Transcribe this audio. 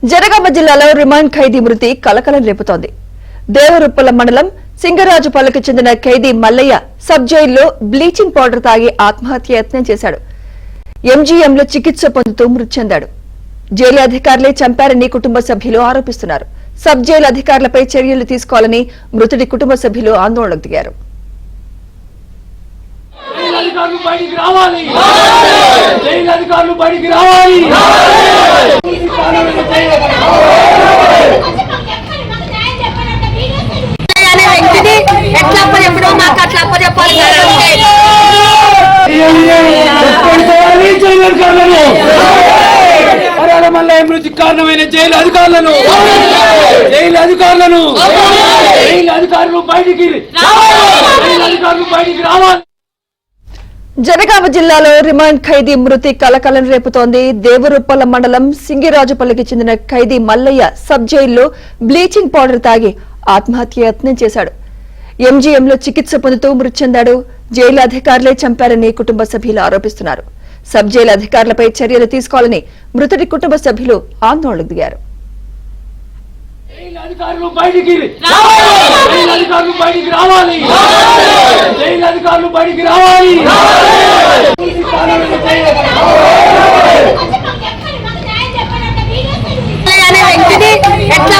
జనగామ జిల్లాలో రిమాండ్ ఖైదీ మృతి కలకలం రేపుతోంది. దేవరుప్పల మండలం సింగరాజుపల్లికి చెందిన ఖైదీ మల్లయ్య సబ్ జైల్లో బ్లీచింగ్ పౌడర్ తాగి ఆత్మహత్య యత్నం చేశాడు. ఎంజీఎంలో చికిత్స పొందుతూ మృతి చెందాడు. జైలు అధికారులే చంపారని కుటుంబ సభ్యులు ఆరోపిస్తున్నారు. సబ్ జైలు అధికారులపై చర్యలు తీసుకోవాలని మృతుడి కుటుంబ సభ్యులు ఆందోళనకు దిగారు. మృతి కారణమైన జైలు అధికారులను బయటికి రావాలి. జనగామ జిల్లాలో రిమాండ్ ఖైదీ మృతి కలకలం రేపుతోంది. దేవరుప్పల మండలం సింగిరాజుపల్లికి చెందిన ఖైదీ మల్లయ్య సబ్ జైల్లో బ్లీచింగ్ పౌడర్ తాగి ఆత్మహత్య యత్నం చేశాడు. ఎంజీఎంలో చికిత్స పొందుతూ మృతి చెందాడు. జైలు అధికారులే చంపారని కుటుంబ సభ్యులు ఆరోపిస్తున్నారు. సబ్ జైలు అధికారులపై చర్యలు తీసుకోవాలని మృతుడి కుటుంబ సభ్యులు ఆందోళనకు దిగారు. ఎట్లా